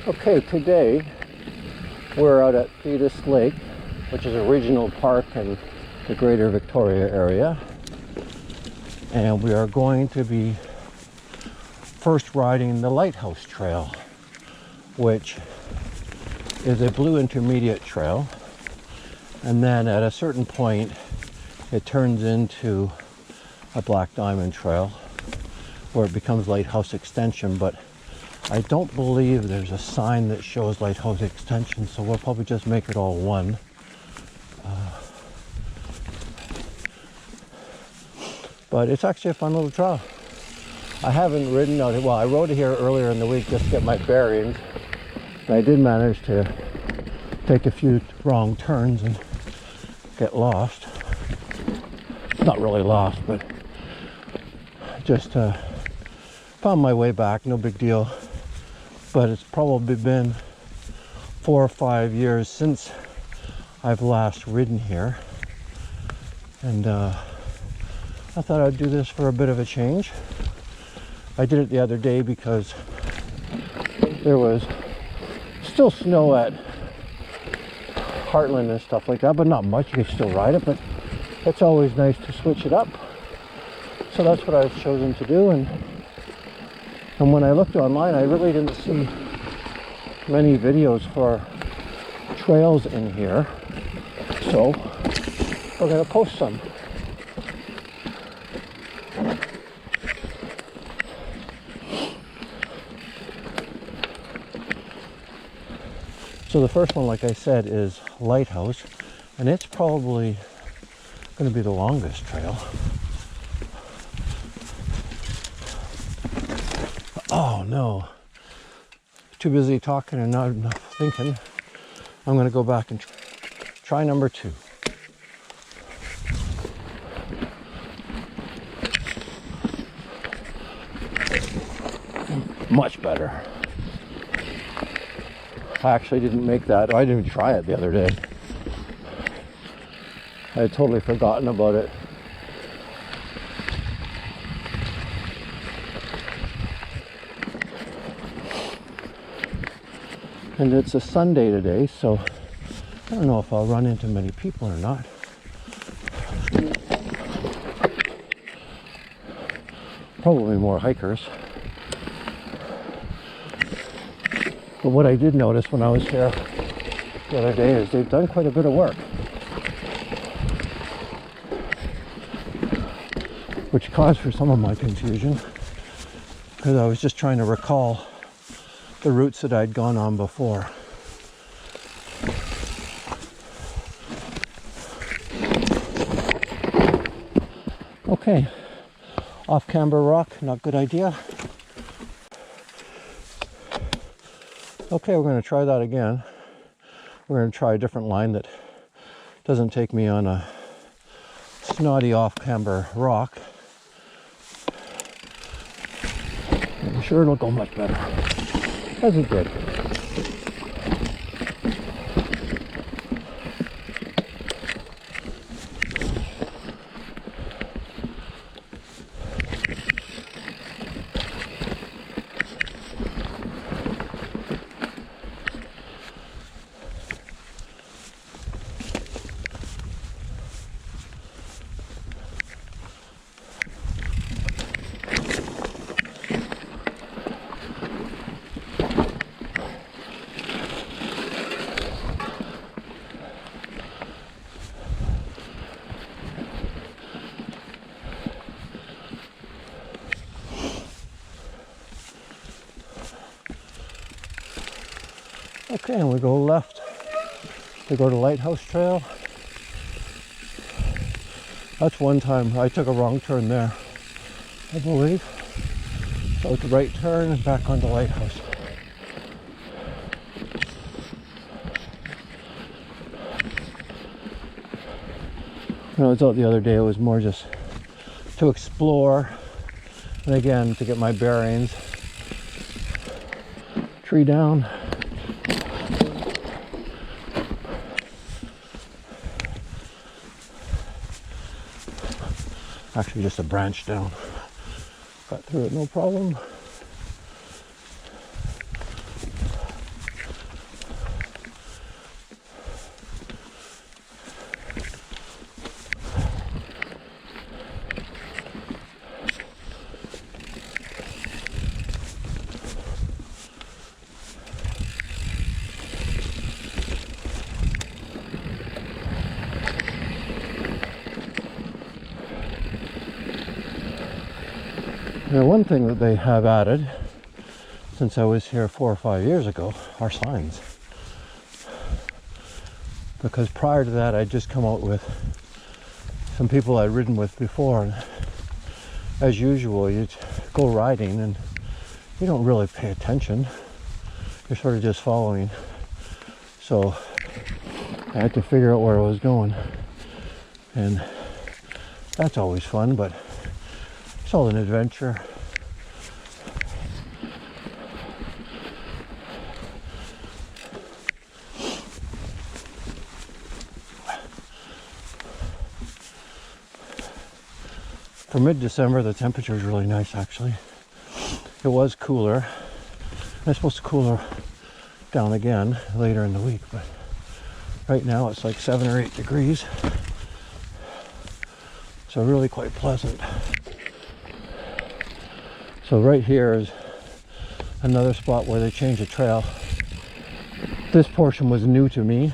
Okay, today we're out at Thetis Lake, which is a regional park in the greater Victoria area. And we are going to be first riding the Lighthouse Trail, which is a blue intermediate trail. And then at a certain point, it turns into a black diamond trail where it becomes Lighthouse Extension. But I don't believe there's a sign that shows Lighthouse Extension, so we'll probably just make it all one. But it's actually a fun little trail. I haven't ridden out it. Well, I rode it here earlier in the week just to get my bearings. And I did manage to take a few wrong turns and get lost. Not really lost, but just found my way back, no big deal. But it's probably been 4 or 5 years since I've last ridden here. And I thought I'd do this for a bit of a change. I did it the other day because there was still snow at Heartland and stuff like that, but not much. You can still ride it, but it's always nice to switch it up. So that's what I've chosen to do. And when I looked online, I really didn't see many videos for trails in here. So we're going to post some. So the first one, like I said, is Lighthouse, and it's probably going to be the longest trail. Oh no, too busy talking and not enough thinking. I'm going to go back and try number 2. Much better. I actually didn't make that. I didn't even try it the other day. I had totally forgotten about it. And it's a Sunday today, so I don't know if I'll run into many people or not. Probably more hikers. But what I did notice when I was here the other day is they've done quite a bit of work, which caused for some of my confusion, because I was just trying to recall the routes that I'd gone on before. Okay, off Camber Rock, not good idea. Okay, we're going to try that again. We're going to try a different line that doesn't take me on a snotty off Camber Rock. I'm sure it'll go much better, as it did. Okay, and we go left to go to Lighthouse Trail. That's one time I took a wrong turn there, I believe. So it's a right turn and back onto Lighthouse. When I was out the other day, it was more just to explore, and again, to get my bearings. Tree down. Actually just a branch down. Got through it no problem. Now, one thing that they have added since I was here 4 or 5 years ago are signs. Because prior to that, I'd just come out with some people I'd ridden with before, and as usual, you go riding and you don't really pay attention. You're sort of just following. So I had to figure out where I was going, and that's always fun, but it's all an adventure. For mid-December, the temperature is really nice, actually. It was cooler. It's supposed to cooler down again later in the week, but right now it's like 7 or 8 degrees. So really quite pleasant. So right here is another spot where they changed the trail. This portion was new to me,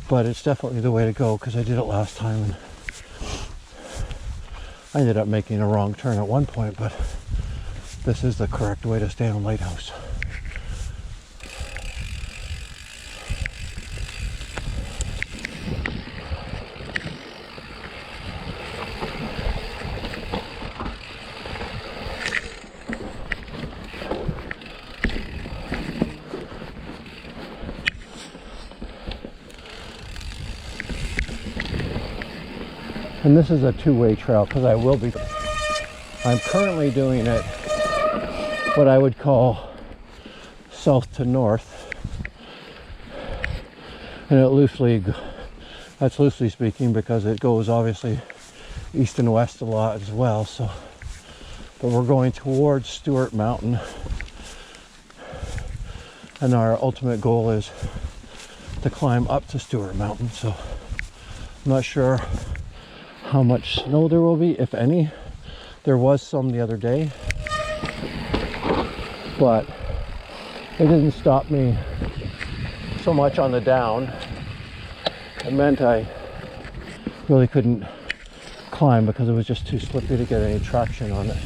but it's definitely the way to go because I did it last time and I ended up making a wrong turn at one point, but this is the correct way to stay on Lighthouse. And this is a two-way trail because I'm currently doing it what I would call south to north, and that's loosely speaking because it goes obviously east and west a lot as well. So, but we're going towards Stewart Mountain, and our ultimate goal is to climb up to Stewart Mountain. So I'm not sure how much snow there will be, if any. There was some the other day, but it didn't stop me so much on the down. It meant I really couldn't climb because it was just too slippery to get any traction on it.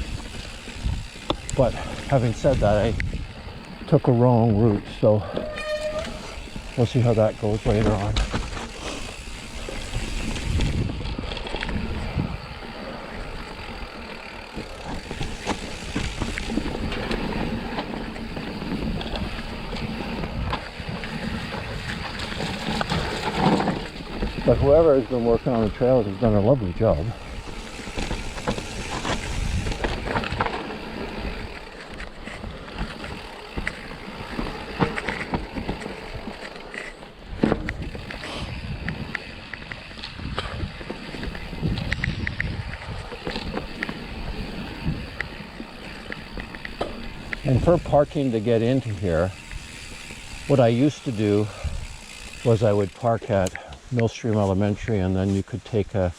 But having said that, I took a wrong route, so we'll see how that goes later on. But whoever has been working on the trails has done a lovely job. And for parking to get into here, what I used to do was I would park at Millstream Elementary, and then you could take a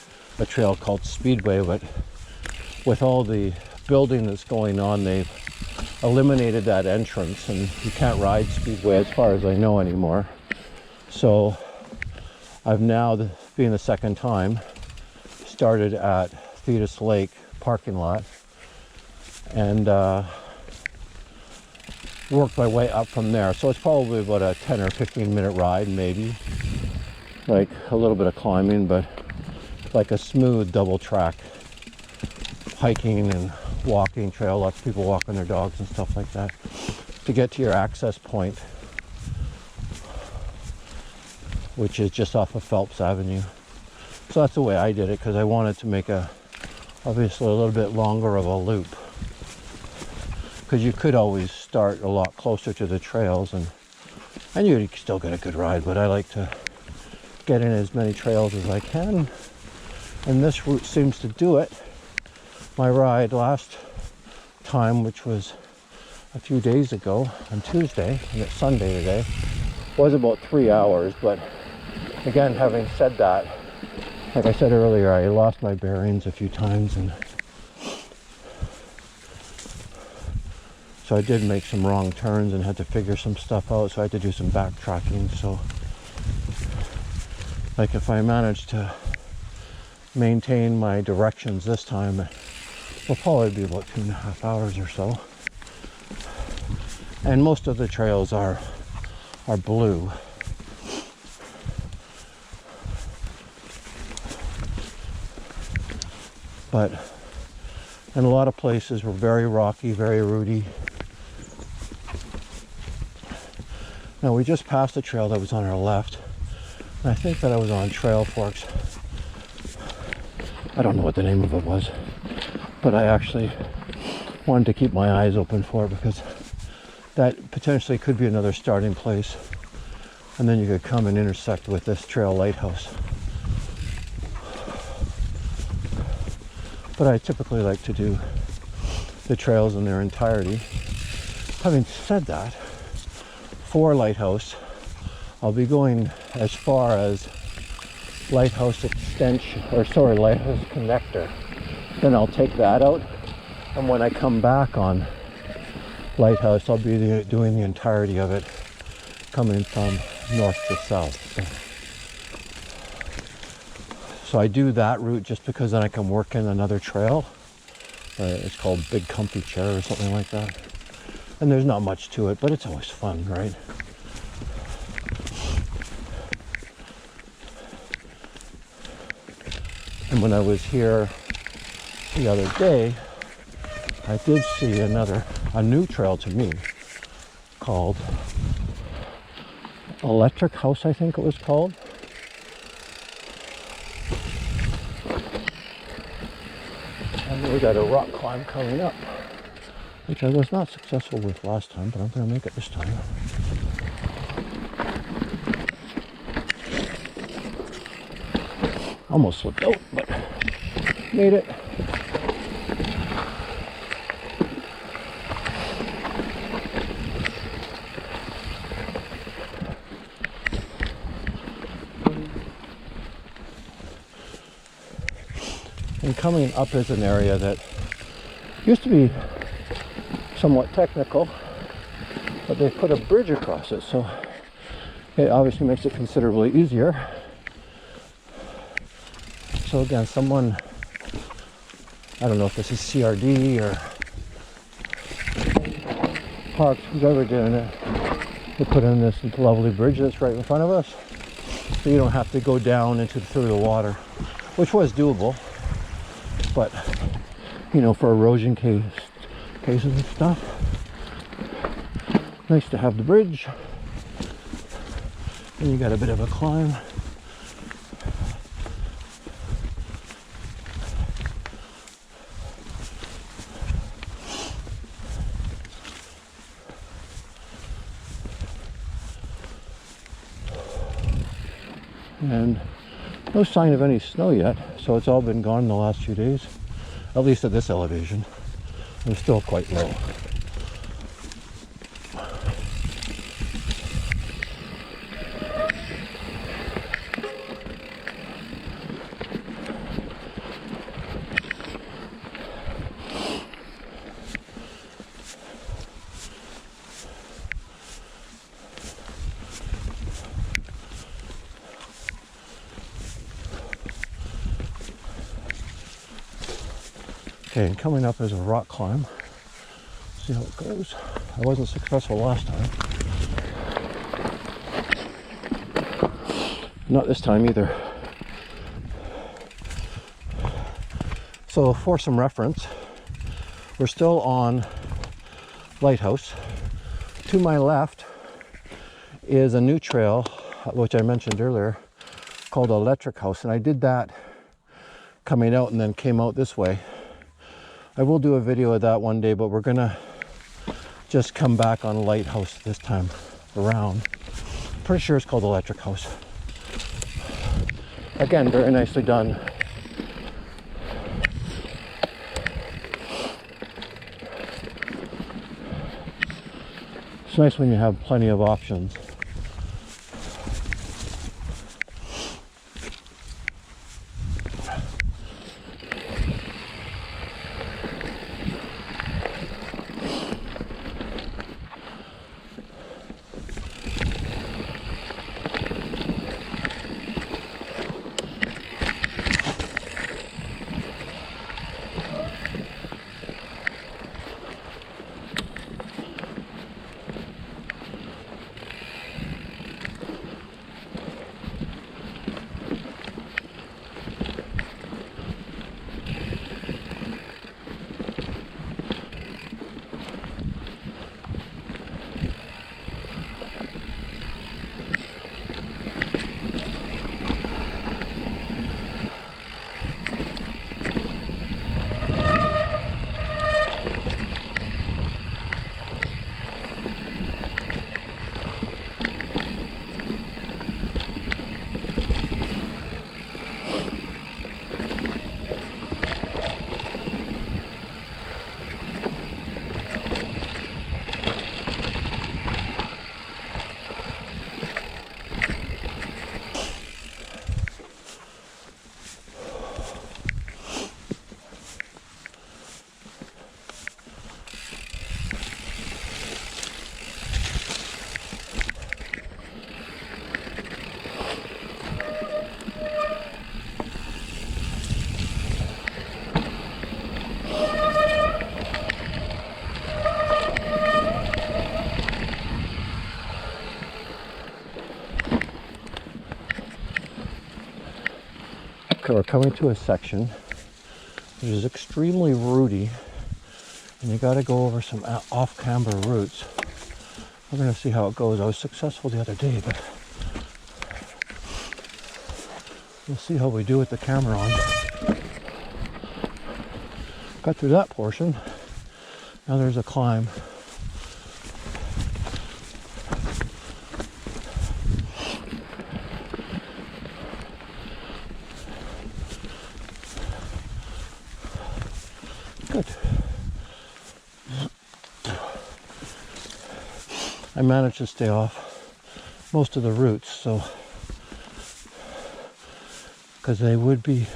trail called Speedway. But with all the building that's going on, they've eliminated that entrance, and you can't ride Speedway as far as I know anymore. So I've now, being the second time, started at Thetis Lake parking lot and worked my way up from there. So it's probably about a 10 or 15 minute ride, maybe. Like a little bit of climbing, but like a smooth double track hiking and walking trail. Lots of people walking their dogs and stuff like that to get to your access point, which is just off of Phelps Avenue. So that's the way I did it, because I wanted to make obviously a little bit longer of a loop, because you could always start a lot closer to the trails and you still get a good ride, but I like to get in as many trails as I can, and this route seems to do it. My ride last time, which was a few days ago on Tuesday, and it's Sunday today, was about 3 hours. But again, having said that, like I said earlier, I lost my bearings a few times, and so I did make some wrong turns and had to figure some stuff out, so I had to do some backtracking. So like if I managed to maintain my directions this time, will probably be about 2.5 hours or so. And most of the trails are blue. But in a lot of places were very rocky, very rooty. Now we just passed a trail that was on our left, and I think that I was on Trail Forks. I don't know what the name of it was, but I actually wanted to keep my eyes open for it because that potentially could be another starting place, and then you could come and intersect with this trail lighthouse. But I typically like to do the trails in their entirety. Having said that, for Lighthouse, I'll be going as far as Lighthouse Extension, Lighthouse Connector. Then I'll take that out, and when I come back on Lighthouse, I'll be doing the entirety of it, coming from north to south. So I do that route just because then I can work in another trail. It's called Big Comfy Chair or something like that. And there's not much to it, but it's always fun, right? And when I was here the other day, I did see a new trail to me called Electric House, I think it was called. And we got a rock climb coming up, which I was not successful with last time, but I'm going to make it this time. Almost slipped out, but made it. And coming up is an area that used to be somewhat technical, but they put a bridge across it, so it obviously makes it considerably easier. So again, someone, I don't know if this is CRD or Parks, who's ever doing it, they put in this lovely bridge that's right in front of us, so you don't have to go down through the water, which was doable. But, you know, for erosion cases and stuff, nice to have the bridge. And you got a bit of a climb. And no sign of any snow yet, so it's all been gone in the last few days, at least at this elevation. It's still quite low. Okay, and coming up is a rock climb. See how it goes. I wasn't successful last time. Not this time either. So for some reference, we're still on Lighthouse. To my left is a new trail, which I mentioned earlier, called Electric House, and I did that coming out and then came out this way. I will do a video of that one day, but we're gonna just come back on Lighthouse this time around. Pretty sure it's called Electric House. Again, very nicely done. It's nice when you have plenty of options. we're coming to a section which is extremely rooty, and you got to go over some off-camber routes. We're going to see how it goes. I was successful the other day, but we'll see how we do with the camera on. Got through that portion. Now there's a climb. Good. I managed to stay off most of the routes, so because they would be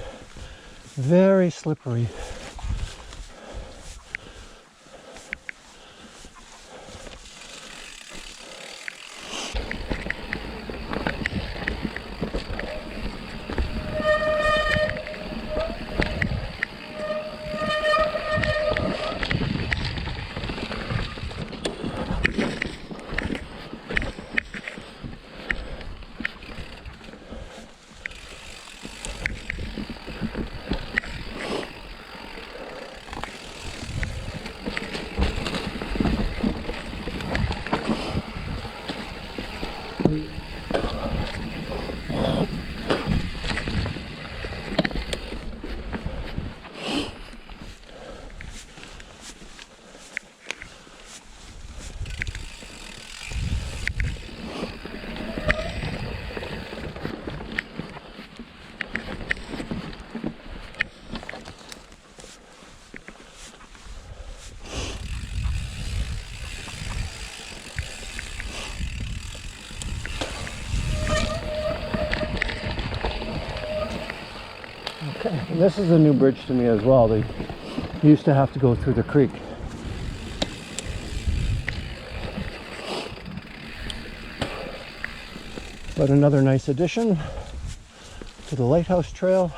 very slippery. Okay, and this is a new bridge to me as well. They used to have to go through the creek. But another nice addition to the Lighthouse Trail.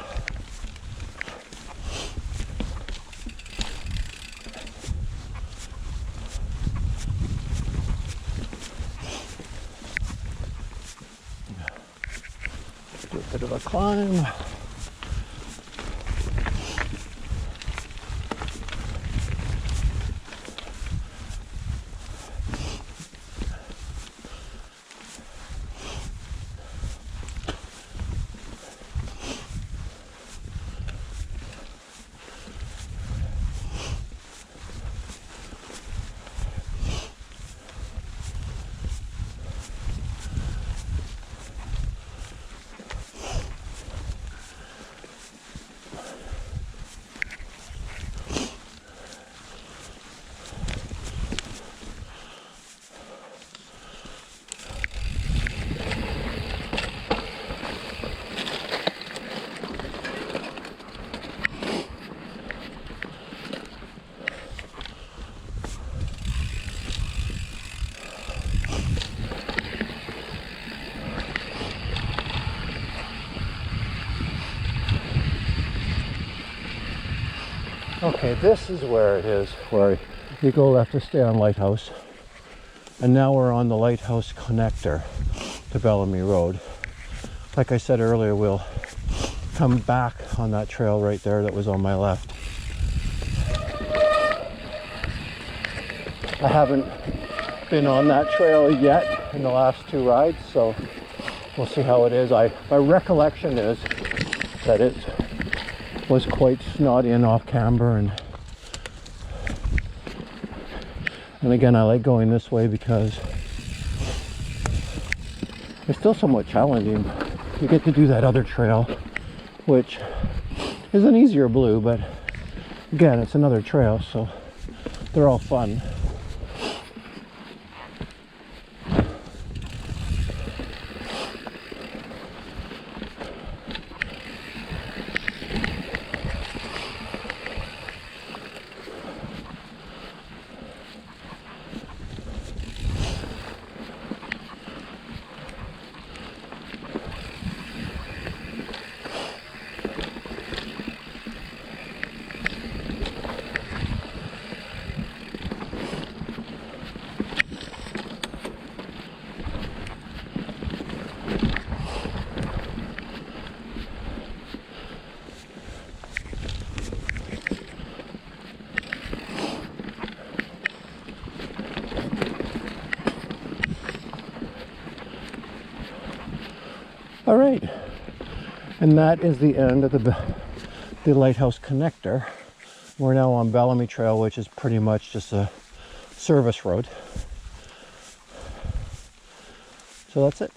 Do a bit of a climb. Okay, this is where it is, where you go left to stay on Lighthouse. And now we're on the Lighthouse Connector to Bellamy Road. Like I said earlier, we'll come back on that trail right there that was on my left. I haven't been on that trail yet in the last two rides, so we'll see how it is. My recollection is that it was quite snotty and off camber, and again, I like going this way because it's still somewhat challenging. You get to do that other trail, which is an easier blue, but again, it's another trail, so they're all fun. All right, and that is the end of the Lighthouse Connector. We're now on Bellamy Trail, which is pretty much just a service road. So that's it.